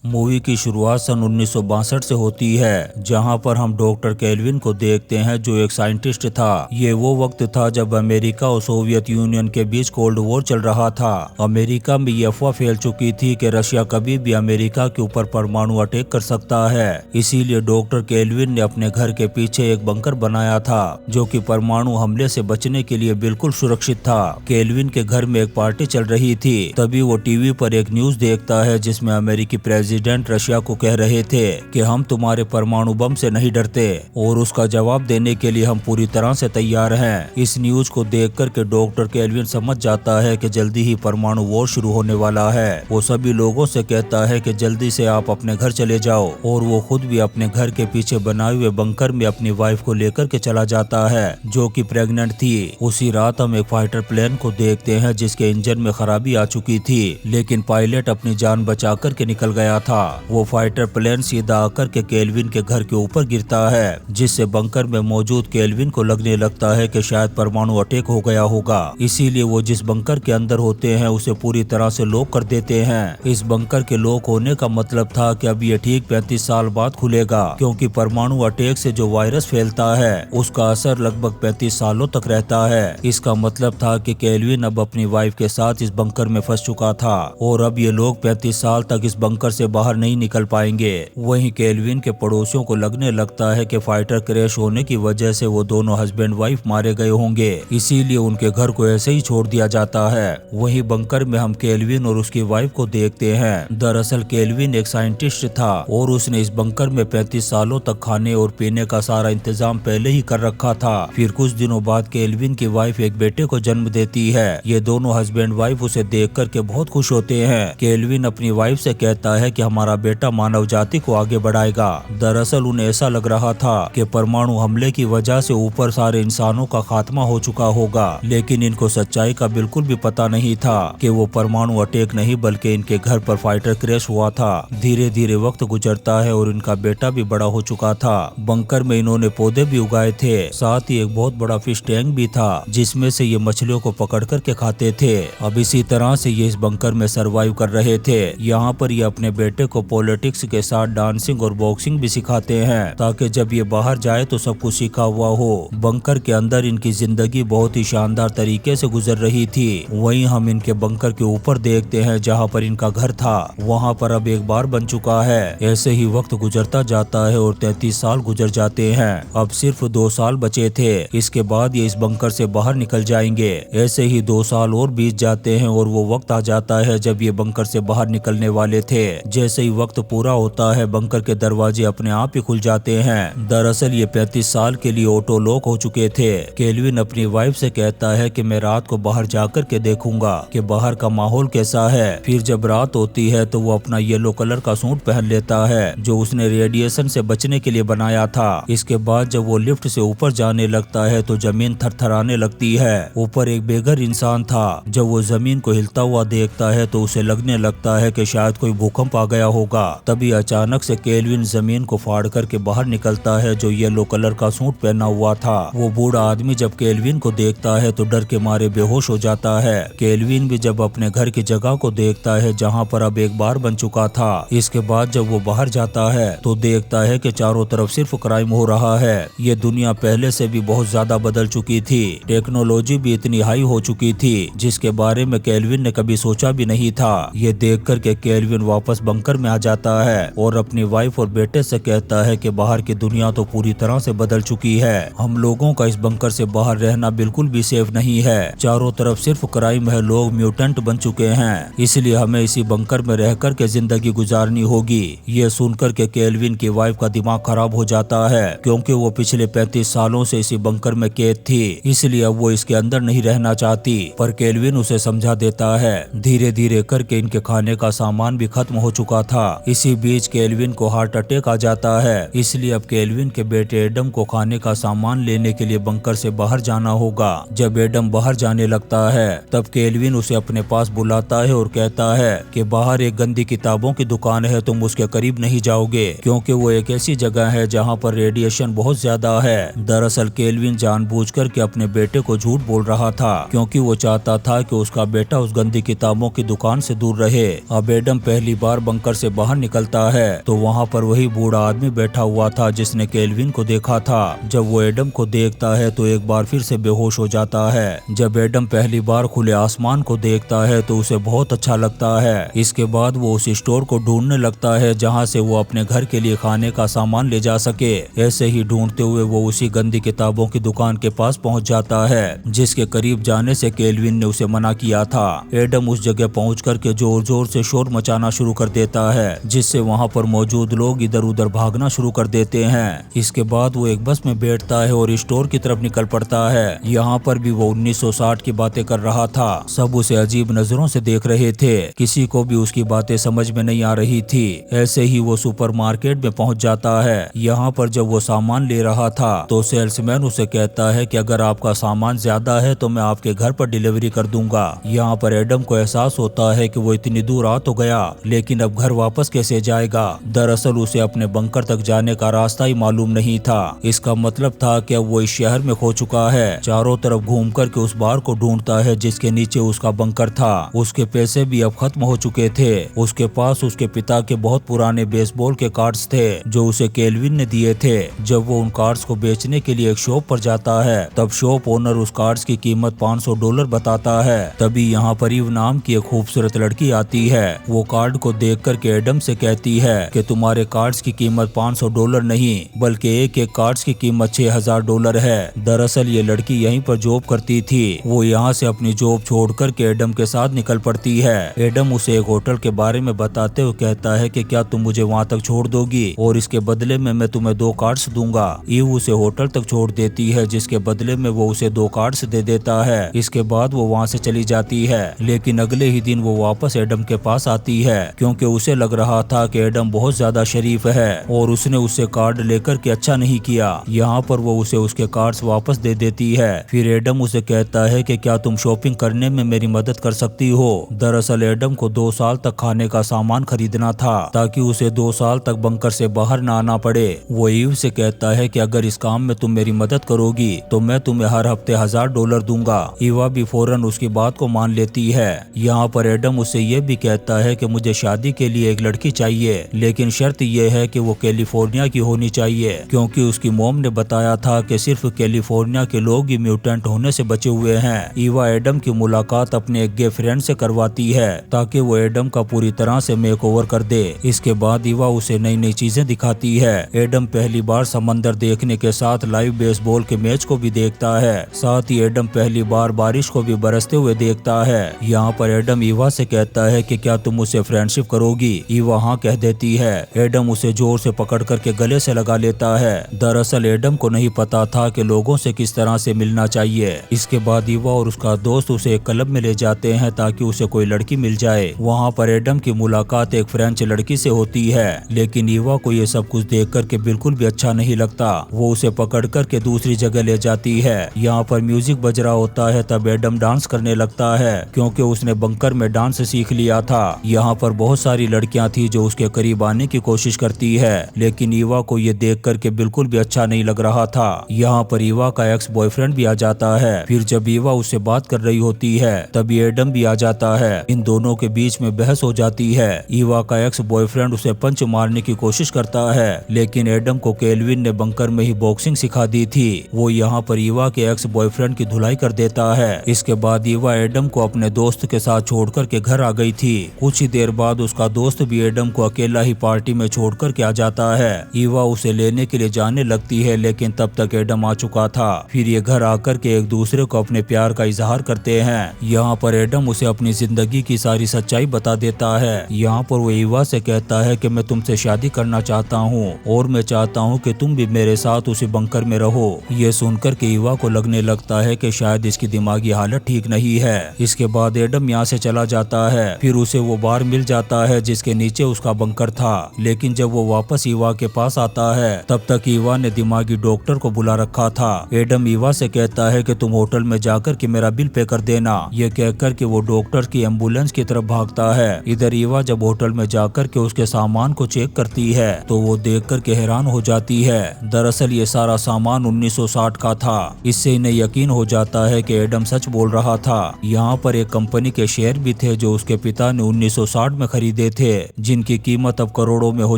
Movie की शुरुआत सन 1962 से होती है, जहां पर हम डॉक्टर केल्विन को देखते हैं जो एक साइंटिस्ट था। ये वो वक्त था जब अमेरिका और सोवियत यूनियन के बीच कोल्ड वॉर चल रहा था। अमेरिका में ये अफवाह फैल चुकी थी कि रशिया कभी भी अमेरिका के ऊपर परमाणु अटैक कर सकता है। इसीलिए डॉक्टर केल्विन ने अपने घर के पीछे एक बंकर बनाया था जो कि परमाणु हमले से बचने के लिए बिल्कुल सुरक्षित था। केल्विन के घर में एक पार्टी चल रही थी, तभी वो टीवी पर एक न्यूज देखता है जिसमें अमेरिकी प्रेसिडेंट रशिया को कह रहे थे कि हम तुम्हारे परमाणु बम से नहीं डरते और उसका जवाब देने के लिए हम पूरी तरह से तैयार हैं। इस न्यूज को देख कर के डॉक्टर केल्विन समझ जाता है कि जल्दी ही परमाणु वॉर शुरू होने वाला है। वो सभी लोगों से कहता है कि जल्दी से आप अपने घर चले जाओ और वो खुद भी अपने घर के पीछे बनाए हुए बंकर में अपनी वाइफ को लेकर के चला जाता है जो कि प्रेग्नेंट थी। उसी रात हम एक फाइटर प्लेन को देखते हैं जिसके इंजन में खराबी आ चुकी थी, लेकिन पायलट अपनी जान बचा कर के निकल गया था। वो फाइटर प्लेन सीधा आकर के केल्विन के घर के ऊपर गिरता है, जिससे बंकर में मौजूद केल्विन को लगने लगता है कि शायद परमाणु अटैक हो गया होगा। इसीलिए वो जिस बंकर के अंदर होते हैं उसे पूरी तरह से लॉक कर देते हैं। इस बंकर के लॉक होने का मतलब था कि अब ये ठीक 35 साल बाद खुलेगा, क्योंकि परमाणु अटैक से जो वायरस फैलता है उसका असर लगभग 35 सालों तक रहता है। इसका मतलब था कि केल्विन अब अपनी वाइफ के साथ इस बंकर में फंस चुका था और अब ये लोग 35 साल तक इस बंकर से बाहर नहीं निकल पाएंगे। वहीं केल्विन के पड़ोसियों को लगने लगता है कि फाइटर क्रैश होने की वजह से वो दोनों हस्बैंड वाइफ मारे गए होंगे, इसीलिए उनके घर को ऐसे ही छोड़ दिया जाता है। वहीं बंकर में हम केल्विन और उसकी वाइफ को देखते हैं। दरअसल केल्विन एक साइंटिस्ट था और उसने इस बंकर में 35 सालों तक खाने और पीने का सारा इंतजाम पहले ही कर रखा था। फिर कुछ दिनों बाद केल्विन की वाइफ एक बेटे को जन्म देती है। ये दोनों हस्बैंड वाइफ उसे देख कर के बहुत खुश होते हैं। केल्विन अपनी वाइफ से कहता है कि हमारा बेटा मानव जाति को आगे बढ़ाएगा। दरअसल उन्हें ऐसा लग रहा था कि परमाणु हमले की वजह से ऊपर सारे इंसानों का खात्मा हो चुका होगा, लेकिन इनको सच्चाई का बिल्कुल भी पता नहीं था कि वो परमाणु अटैक नहीं बल्कि इनके घर पर फाइटर क्रैश हुआ था। धीरे धीरे वक्त गुजरता है और इनका बेटा भी बड़ा हो चुका था। बंकर में इन्होंने पौधे भी उगाए थे, साथ ही एक बहुत बड़ा फिश टैंक भी था जिसमें से ये मछलियों को पकड़ कर के खाते थे। अब इसी तरह से ये इस बंकर में सरवाइव कर रहे थे। यहाँ पर ये अपने बेटे को पॉलिटिक्स के साथ डांसिंग और बॉक्सिंग भी सिखाते हैं ताकि जब ये बाहर जाए तो सब कुछ सीखा हुआ हो। बंकर के अंदर इनकी जिंदगी बहुत ही शानदार तरीके से गुजर रही थी। वहीं हम इनके बंकर के ऊपर देखते हैं जहाँ पर इनका घर था, वहाँ पर अब एक बार बन चुका है। ऐसे ही वक्त गुजरता जाता है और 33 साल गुजर जाते हैं। अब सिर्फ 2 साल बचे थे, इसके बाद ये इस बंकर से बाहर निकल जाएंगे। ऐसे ही 2 साल और बीत जाते हैं और वो वक्त आ जाता है जब ये बंकर से बाहर निकलने वाले थे। जैसे ही वक्त पूरा होता है बंकर के दरवाजे अपने आप ही खुल जाते हैं। दरअसल ये 35 साल के लिए ऑटो लॉक हो चुके थे। केल्विन अपनी वाइफ से कहता है कि मैं रात को बाहर जाकर के देखूंगा कि बाहर का माहौल कैसा है। फिर जब रात होती है तो वो अपना येलो कलर का सूट पहन लेता है जो उसने रेडिएशन से बचने के लिए बनाया था। इसके बाद जब वो लिफ्ट से ऊपर जाने लगता है तो जमीन थरथराने लगती है। ऊपर एक बेघर इंसान था। जब वो जमीन को हिलता हुआ देखता है तो उसे लगने लगता है कि शायद कोई भूकंप आ गया होगा। तभी अचानक से केल्विन जमीन को फाड़ करके बाहर निकलता है जो येलो कलर का सूट पहना हुआ था। वो बूढ़ा आदमी जब केल्विन को देखता है तो डर के मारे बेहोश हो जाता है। केल्विन भी जब अपने घर की जगह को देखता है जहाँ पर अब एक बार बन चुका था, इसके बाद जब वो बाहर जाता है तो देखता है कि चारों तरफ सिर्फ क्राइम हो रहा है। ये दुनिया पहले से भी बहुत ज्यादा बदल चुकी थी। टेक्नोलॉजी भी इतनी हाई हो चुकी थी जिसके बारे में केल्विन ने कभी सोचा भी नहीं था। ये देख कर के केल्विन वापस बंकर में आ जाता है और अपनी वाइफ और बेटे से कहता है कि बाहर की दुनिया तो पूरी तरह से बदल चुकी है। हम लोगों का इस बंकर से बाहर रहना बिल्कुल भी सेफ नहीं है। चारों तरफ सिर्फ क्राइम है, लोग म्यूटेंट बन चुके हैं, इसलिए हमें इसी बंकर में रह कर के जिंदगी गुजारनी होगी। ये सुनकर के केल्विन की वाइफ का दिमाग खराब हो जाता है क्योंकि वो पिछले 35 सालों से इसी बंकर में कैद थी, इसलिए अब वो इसके अंदर नहीं रहना चाहती। पर केल्विन उसे समझा देता है। धीरे धीरे करके इनके खाने का सामान भी खत्म हो चुका था। इसी बीच केल्विन को हार्ट अटैक आ जाता है, इसलिए अब केल्विन के बेटे एडम को खाने का सामान लेने के लिए बंकर से बाहर जाना होगा। जब एडम बाहर जाने लगता है तब केल्विन उसे अपने पास बुलाता है और कहता है कि बाहर एक गंदी किताबों की दुकान है, तुम उसके करीब नहीं जाओगे क्योंकि वो एक ऐसी जगह है जहाँ पर रेडिएशन बहुत ज्यादा है। दरअसल केल्विन जानबूझकर के अपने बेटे को झूठ बोल रहा था क्योंकि वो चाहता था कि उसका बेटा उस गंदी किताबों की दुकान से दूर रहे। अब एडम पहली बार बंकर से बाहर निकलता है तो वहाँ पर वही बूढ़ा आदमी बैठा हुआ था जिसने केल्विन को देखा था। जब वो एडम को देखता है तो एक बार फिर से बेहोश हो जाता है। जब एडम पहली बार खुले आसमान को देखता है तो उसे बहुत अच्छा लगता है। इसके बाद वो उस स्टोर को ढूंढने लगता है जहाँ से वो अपने घर के लिए खाने का सामान ले जा सके। ऐसे ही ढूंढते हुए वो उसी गंदी किताबों की दुकान के पास पहुँच जाता है जिसके करीब जाने से केल्विन ने उसे मना किया था। एडम उस जगह पहुँच करके जोर जोर से शोर मचाना शुरू कर देता है जिससे वहाँ पर मौजूद लोग इधर उधर भागना शुरू कर देते हैं। इसके बाद वो एक बस में बैठता है और स्टोर की तरफ निकल पड़ता है। यहाँ पर भी वो 1960 की बातें कर रहा था। सब उसे अजीब नजरों से देख रहे थे। किसी को भी उसकी बातें समझ में नहीं आ रही थी। ऐसे ही वो सुपरमार्केट में पहुँच जाता है। यहाँ पर जब वो सामान ले रहा था तो सेल्समैन उसे कहता है कि अगर आपका सामान ज्यादा है तो मैं आपके घर पर डिलीवरी कर दूंगा। यहाँ पर एडम को एहसास होता है कि वो इतनी दूर आ तो गया लेकिन अब घर वापस कैसे जाएगा। दरअसल उसे अपने बंकर तक जाने का रास्ता ही मालूम नहीं था। इसका मतलब था कि अब वो इस शहर में खो चुका है। चारों तरफ घूम करके उस बार को ढूंढता है जिसके नीचे उसका बंकर था। उसके पैसे भी अब खत्म हो चुके थे। उसके पास उसके पिता के बहुत पुराने बेसबॉल के कार्ड्स थे जो उसे केल्विन ने दिए थे। जब वो उन कार्ड्स को बेचने के लिए एक शॉप पर जाता है तब शॉप ओनर उस कार्ड्स की कीमत $500 बताता है। तभी यहाँ पर ईव नाम की एक खूबसूरत लड़की आती है। वो कार्ड को देख करके एडम से कहती है कि तुम्हारे कार्ड्स की कीमत $500 नहीं बल्कि एक एक कार्ड्स की कीमत $6000 है। दरअसल ये लड़की यहीं पर जॉब करती थी। वो यहाँ से अपनी जॉब छोड़ करके एडम के साथ निकल पड़ती है। एडम उसे एक होटल के बारे में बताते हुए कहता है कि क्या तुम मुझे वहाँ तक छोड़ दोगी और इसके बदले में मैं तुम्हें 2 कार्ड्स दूंगा। ईव उसे होटल तक छोड़ देती है जिसके बदले में वो उसे 2 कार्ड्स दे देता है। इसके बाद वो वहाँ से चली जाती है लेकिन अगले ही दिन वो वापस एडम के पास आती है क्योंकि उसे लग रहा था कि एडम बहुत ज्यादा शरीफ है और उसने उससे कार्ड लेकर के अच्छा नहीं किया। यहाँ पर वो उसे उसके कार्ड्स वापस दे देती है। फिर एडम उसे कहता है कि क्या तुम शॉपिंग करने में मेरी मदद कर सकती हो। दरअसल एडम को 2 साल तक खाने का सामान खरीदना था ताकि उसे 2 साल तक बंकर से बाहर ना आना पड़े। वो ईव से कहता है कि अगर इस काम में तुम मेरी मदद करोगी तो मैं तुम्हें हर हफ्ते $1000 दूंगा। ईवा भी फौरन उसकी बात को मान लेती है। यहाँ पर एडम उसे ये भी कहता है कि मुझे शादी के लिए एक लड़की चाहिए लेकिन शर्त यह है कि वो कैलिफोर्निया की होनी चाहिए क्योंकि उसकी मॉम ने बताया था कि सिर्फ कैलिफोर्निया के लोग ही म्यूटेंट होने से बचे हुए हैं। ईवा एडम की मुलाकात अपने एक गे फ्रेंड से करवाती है ताकि वो एडम का पूरी तरह से मेकओवर कर दे। इसके बाद ईवा उसे नई नई चीजें दिखाती है। एडम पहली बार समंदर देखने के साथ लाइव बेसबॉल के मैच को भी देखता है। साथ ही एडम पहली बार बारिश को भी बरसते हुए देखता है। यहाँ पर एडम ईवा से कहता है कि क्या तुम मुझसे फ्रेंडशिप करोगी। ईवा हाँ कह देती है। एडम उसे जोर से पकड़ करके गले से लगा लेता है। दरअसल एडम को नहीं पता था कि लोगों से किस तरह से मिलना चाहिए। इसके बाद ईवा और उसका दोस्त उसे एक क्लब में ले जाते हैं ताकि उसे कोई लड़की मिल जाए। वहाँ पर एडम की मुलाकात एक फ्रेंच लड़की से होती है लेकिन ईवा को ये सब कुछ देख करके बिल्कुल भी अच्छा नहीं लगता। वो उसे पकड़ करके दूसरी जगह ले जाती है। यहाँ पर म्यूजिक बज रहा होता है तब एडम डांस करने लगता है क्योंकि उसने बंकर में डांस सीख लिया था। यहाँ पर बहुत सारी लड़कियां थी जो उसके करीब आने की कोशिश करती है लेकिन ईवा को ये देख करके बिल्कुल भी अच्छा नहीं लग रहा था। यहाँ पर ईवा का एक्स बॉयफ्रेंड भी आ जाता है। फिर जब ईवा उससे बात कर रही होती है तभी एडम भी आ जाता है। इन दोनों के बीच में बहस हो जाती है। ईवा का एक्स बॉयफ्रेंड उसे पंच मारने की कोशिश करता है लेकिन एडम को केल्विन ने बंकर में ही बॉक्सिंग सिखा दी थी। वो यहाँ पर ईवा के एक्स बॉयफ्रेंड की धुलाई कर देता है। इसके बाद ईवा एडम को अपने दोस्त के साथ छोड़कर के घर आ गई थी। कुछ ही देर बाद उसका दोस्त भी एडम को अकेला ही पार्टी में छोड़कर के आ जाता है। ईवा उसे लेने के लिए जाने लगती है लेकिन तब तक एडम आ चुका था। फिर ये घर आकर के एक दूसरे को अपने प्यार का इजहार करते हैं। यहाँ पर एडम उसे अपनी जिंदगी की सारी सच्चाई बता देता है। यहाँ पर वो ईवा से कहता है कि मैं तुमसे शादी करना चाहता हूँ और मैं चाहता हूँ कि तुम भी मेरे साथ उसी बंकर में रहो। ये सुनकर के ईवा को लगने लगता है कि शायद इसकी दिमागी हालत ठीक नहीं है। इसके बाद एडम यहाँ से चला जाता है। फिर उसे वो बार मिल जाता है जिसके नीचे उसका बंकर था लेकिन जब वो वापस ईवा के पास आता है तब तक ईवा ने दिमागी डॉक्टर को बुला रखा था। एडम ईवा से कहता है कि तुम होटल में जाकर के मेरा बिल पे कर देना। ये कहकर के वो डॉक्टर की एम्बुलेंस की तरफ भागता है। इधर ईवा जब होटल में जाकर के उसके सामान को चेक करती है तो वो देख कर के हैरान हो जाती है। दरअसल ये सारा सामान 1960 का था। इससे इन्हें यकीन हो जाता है कि एडम सच बोल रहा था। यहाँ पर एक कंपनी के शेयर भी थे जो उसके पिता ने 1960 में खरीदे खरीदे थे, जिनकी कीमत अब करोड़ों में हो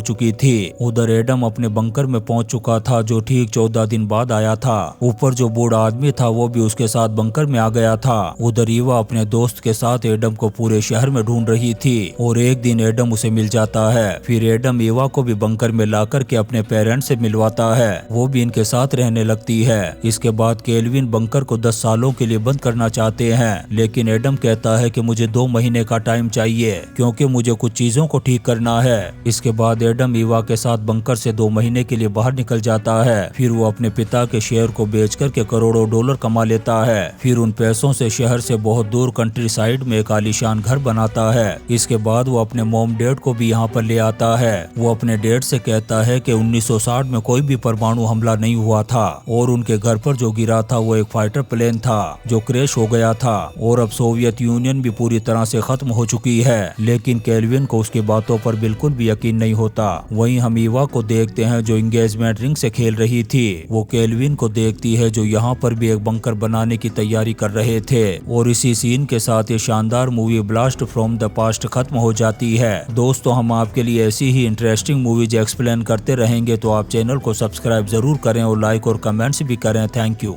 चुकी थी। उधर एडम अपने बंकर में पहुंच चुका था, जो ठीक 14 दिन बाद आया था। ऊपर जो बूढ़ा आदमी था वो भी उसके साथ बंकर में आ गया था। उधर ईवा अपने दोस्त के साथ एडम को पूरे शहर में ढूंढ रही थी और एक दिन एडम उसे मिल जाता है। फिर एडम ईवा को भी बंकर में लाकर के अपने पेरेंट्स से मिलवाता है, वो भी इनके साथ रहने लगती है। इसके बाद केल्विन बंकर को 10 सालों के लिए बंद करना चाहते हैं, लेकिन एडम कहता है कि मुझे 2 महीने का टाइम चाहिए क्योंकि मुझे कुछ चीजों को ठीक करना है। इसके बाद एडम ईवा के साथ बंकर से 2 महीने के लिए बाहर निकल जाता है। फिर वो अपने पिता के शेयर को बेच करके करोड़ों डॉलर कमा लेता है। फिर उन पैसों से शहर से बहुत दूर कंट्री साइड में एक आलीशान घर बनाता है। इसके बाद वो अपने मॉम डैड को भी यहाँ पर ले आता है। वो अपने डैड से कहता है कि 1960 में कोई भी परमाणु हमला नहीं हुआ था और उनके घर पर जो गिरा था वो एक फाइटर प्लेन था जो क्रैश हो गया था और अब सोवियत यूनियन भी पूरी तरह से खत्म हो चुकी है। लेकिन केल्विन को उसकी बातों पर बिल्कुल भी यकीन नहीं होता। वहीं हम ईवा को देखते हैं जो एंगेजमेंट रिंग से खेल रही थी। वो केल्विन को देखती है जो यहाँ पर भी एक बंकर बनाने की तैयारी कर रहे थे और इसी सीन के साथ ये शानदार movie blast from the past खत्म हो जाती है। दोस्तों, हम आपके लिए ऐसी ही इंटरेस्टिंग मूवीज एक्सप्लेन करते रहेंगे, तो आप चैनल को सब्सक्राइब जरूर करें और लाइक और कमेंट्स भी करें। Thank you.